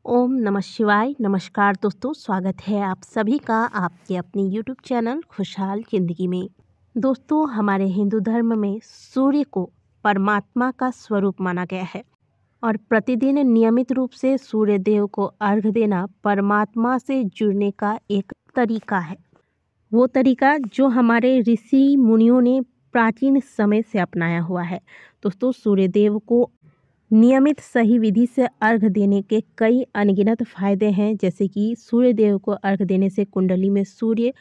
ओम नमः शिवाय। नमस्कार दोस्तों, स्वागत है आप सभी का आपके अपने यूट्यूब चैनल खुशहाल ज़िंदगी में। दोस्तों, हमारे हिंदू धर्म में सूर्य को परमात्मा का स्वरूप माना गया है और प्रतिदिन नियमित रूप से सूर्य देव को अर्घ देना परमात्मा से जुड़ने का एक तरीका है। वो तरीका जो हमारे ऋषि मुनियों ने प्राचीन समय से अपनाया हुआ है। दोस्तों, सूर्य देव को नियमित सही विधि से अर्घ देने के कई अनगिनत फायदे हैं, जैसे कि सूर्य देव को अर्घ देने से कुंडली में सूर्य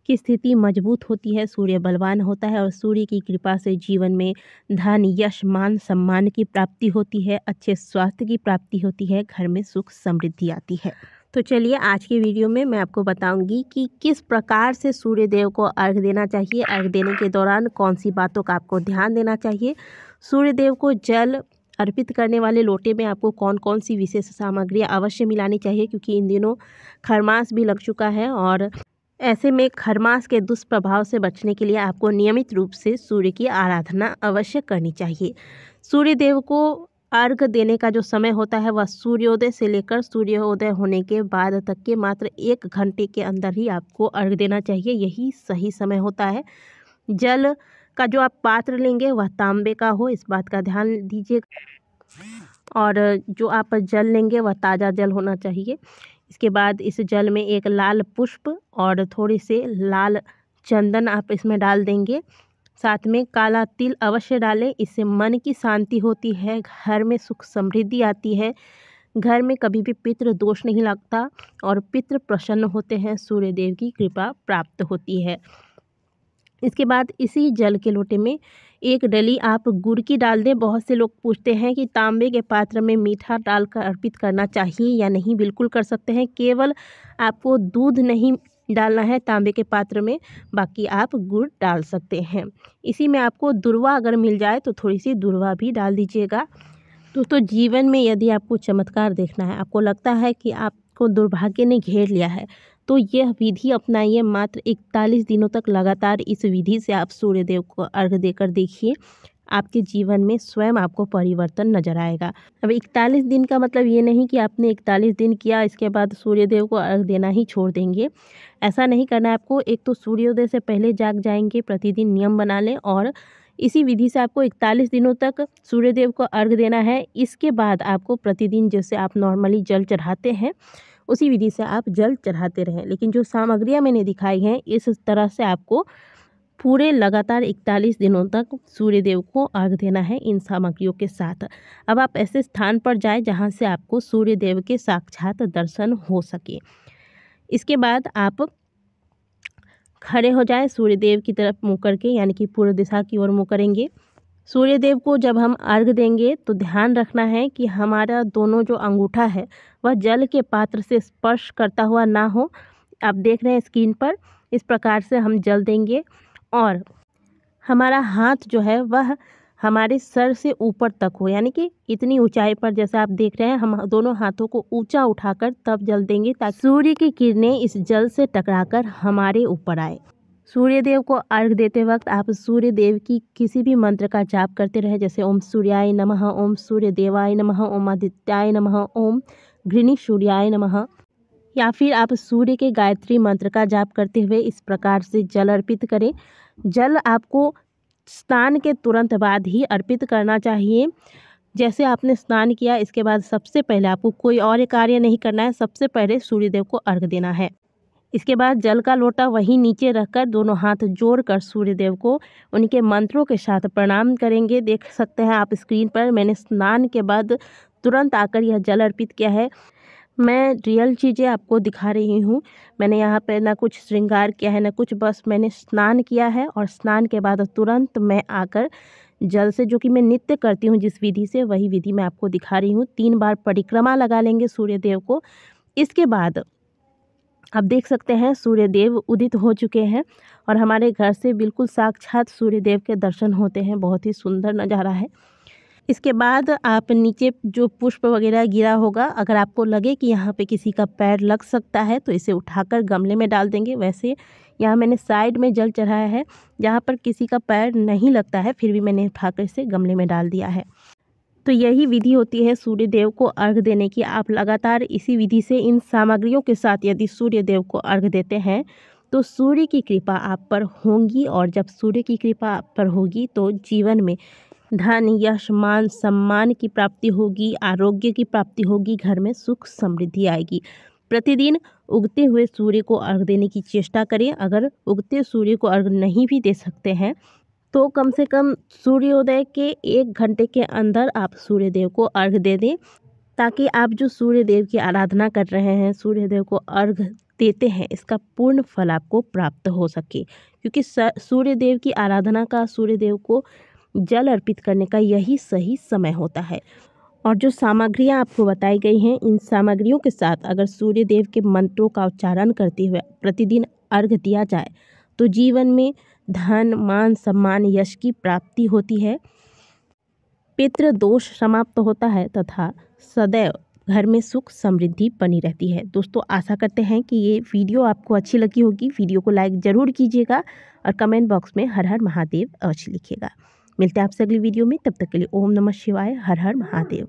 की स्थिति मजबूत होती है, सूर्य बलवान होता है और सूर्य की कृपा से जीवन में धन, यश, मान, सम्मान की प्राप्ति होती है, अच्छे स्वास्थ्य की प्राप्ति होती है, घर में सुख समृद्धि आती है। तो चलिए आज की वीडियो में मैं आपको बताऊंगी कि किस प्रकार से सूर्य देव को अर्घ देना चाहिए, अर्घ देने के दौरान कौन सी बातों का आपको ध्यान देना चाहिए, सूर्य देव को जल अर्पित करने वाले लोटे में आपको कौन कौन सी विशेष सामग्रियाँ अवश्य मिलानी चाहिए, क्योंकि इन दिनों खरमास भी लग चुका है और ऐसे में खरमास के दुष्प्रभाव से बचने के लिए आपको नियमित रूप से सूर्य की आराधना अवश्य करनी चाहिए। सूर्य देव को अर्घ देने का जो समय होता है वह सूर्योदय से लेकर सूर्योदय होने के बाद तक के मात्र 1 घंटे के अंदर ही आपको अर्घ देना चाहिए। यही सही समय होता है। जल का जो आप पात्र लेंगे वह तांबे का हो, इस बात का ध्यान दीजिएगा। और जो आप जल लेंगे वह ताज़ा जल होना चाहिए। इसके बाद इस जल में एक लाल पुष्प और थोड़ी से लाल चंदन आप इसमें डाल देंगे। साथ में काला तिल अवश्य डालें, इससे मन की शांति होती है, घर में सुख समृद्धि आती है, घर में कभी भी पितृ दोष नहीं लगता और पितृ प्रसन्न होते हैं, सूर्य देव की कृपा प्राप्त होती है। इसके बाद इसी जल के लोटे में 1 डली आप गुड़ की डाल दें। बहुत से लोग पूछते हैं कि तांबे के पात्र में मीठा डालकर अर्पित करना चाहिए या नहीं। बिल्कुल कर सकते हैं, केवल आपको दूध नहीं डालना है तांबे के पात्र में, बाकी आप गुड़ डाल सकते हैं। इसी में आपको दुर्वा अगर मिल जाए तो थोड़ी सी दुर्वा भी डाल दीजिएगा। दोस्तों, जीवन में यदि आपको चमत्कार देखना है, आपको लगता है कि आपको दुर्भाग्य ने घेर लिया है, तो यह विधि अपनाइए। मात्र 41 दिनों तक लगातार इस विधि से आप सूर्य देव को अर्घ देकर देखिए, आपके जीवन में स्वयं आपको परिवर्तन नजर आएगा। अब 41 दिन का मतलब ये नहीं कि आपने 41 दिन किया इसके बाद सूर्य देव को अर्घ देना ही छोड़ देंगे। ऐसा नहीं करना है आपको। एक तो सूर्योदय से पहले जाग जाएंगे, प्रतिदिन नियम बना लें और इसी विधि से आपको 41 दिनों तक सूर्य देव को अर्घ देना है। इसके बाद आपको प्रतिदिन जैसे आप नॉर्मली जल चढ़ाते हैं उसी विधि से आप जल चढ़ाते रहें, लेकिन जो सामग्रियां मैंने दिखाई हैं इस तरह से आपको पूरे लगातार 41 दिनों तक सूर्य देव को अर्घ देना है इन सामग्रियों के साथ। अब आप ऐसे स्थान पर जाएं जहां से आपको सूर्य देव के साक्षात दर्शन हो सके। इसके बाद आप खड़े हो जाएं सूर्य देव की तरफ मुँह करके, यानी कि पूर्व दिशा की ओर मुँह करेंगे। सूर्य देव को जब हम अर्घ देंगे तो ध्यान रखना है कि हमारा दोनों जो अंगूठा है वह जल के पात्र से स्पर्श करता हुआ ना हो। आप देख रहे हैं स्क्रीन पर, इस प्रकार से हम जल देंगे और हमारा हाथ जो है वह हमारे सर से ऊपर तक हो, यानी कि इतनी ऊंचाई पर जैसा आप देख रहे हैं। हम दोनों हाथों को ऊंचा उठाकर तब जल देंगे ताकि सूर्य की किरणें इस जल से टकराकर हमारे ऊपर आए। सूर्य देव को अर्घ देते वक्त आप सूर्य देव की किसी भी मंत्र का जाप करते रहें, जैसे ओम सूर्याय नमः, ओम सूर्य देवाय नमः, ओम आदित्याय नमः, ओम घृणी सूर्याय नमः, या फिर आप सूर्य के गायत्री मंत्र का जाप करते हुए इस प्रकार से जल अर्पित करें। जल आपको स्नान के तुरंत बाद ही अर्पित करना चाहिए। जैसे आपने स्नान किया इसके बाद सबसे पहले आपको कोई और कार्य नहीं करना है, सबसे पहले सूर्य देव को अर्घ देना है। इसके बाद जल का लोटा वहीं नीचे रखकर दोनों हाथ जोड़कर सूर्य देव को उनके मंत्रों के साथ प्रणाम करेंगे। देख सकते हैं आप स्क्रीन पर, मैंने स्नान के बाद तुरंत आकर यह जल अर्पित किया है। मैं रियल चीज़ें आपको दिखा रही हूँ। मैंने यहाँ पर ना कुछ श्रृंगार किया है ना कुछ, बस मैंने स्नान किया है और स्नान के बाद तुरंत मैं आकर जल से, जो कि मैं नित्य करती हूँ जिस विधि से, वही विधि मैं आपको दिखा रही हूँ। 3 बार परिक्रमा लगा लेंगे सूर्य देव को। इसके बाद आप देख सकते हैं सूर्य देव उदित हो चुके हैं और हमारे घर से बिल्कुल साक्षात सूर्य देव के दर्शन होते हैं। बहुत ही सुंदर नज़ारा है। इसके बाद आप नीचे जो पुष्प वगैरह गिरा होगा, अगर आपको लगे कि यहाँ पे किसी का पैर लग सकता है तो इसे उठाकर गमले में डाल देंगे। वैसे यहाँ मैंने साइड में जल चढ़ाया है, जहाँ पर किसी का पैर नहीं लगता है, फिर भी मैंने उठाकर इसे गमले में डाल दिया है। तो यही विधि होती है सूर्य देव को अर्घ देने की। आप लगातार इसी विधि से इन सामग्रियों के साथ यदि सूर्य देव को अर्घ देते हैं तो सूर्य की कृपा आप पर होगी, और जब सूर्य की कृपा आप पर होगी तो जीवन में धन, यश, मान, सम्मान की प्राप्ति होगी, आरोग्य की प्राप्ति होगी, घर में सुख समृद्धि आएगी। प्रतिदिन उगते हुए सूर्य को अर्घ देने की चेष्टा करें। अगर उगते सूर्य को अर्घ नहीं भी दे सकते हैं तो कम से कम सूर्योदय के 1 घंटे के अंदर आप सूर्य देव को अर्घ दे दें, ताकि आप जो सूर्य देव की आराधना कर रहे हैं, सूर्य देव को अर्घ देते हैं, इसका पूर्ण फल आपको प्राप्त हो सके। क्योंकि सूर्य देव की आराधना का, सूर्य देव को जल अर्पित करने का यही सही समय होता है। और जो सामग्रियाँ आपको बताई गई हैं, इन सामग्रियों के साथ अगर सूर्य देव के मंत्रों का उच्चारण करते हुए प्रतिदिन अर्घ दिया जाए तो जीवन में धन, मान, सम्मान, यश की प्राप्ति होती है, पितृ दोष समाप्त होता है तथा सदैव घर में सुख समृद्धि बनी रहती है। दोस्तों, आशा करते हैं कि ये वीडियो आपको अच्छी लगी होगी। वीडियो को लाइक ज़रूर कीजिएगा और कमेंट बॉक्स में हर हर महादेव अवश्य लिखिएगा। मिलते हैं आपसे अगली वीडियो में, तब तक के लिए ओम नमः शिवाय, हर हर महादेव।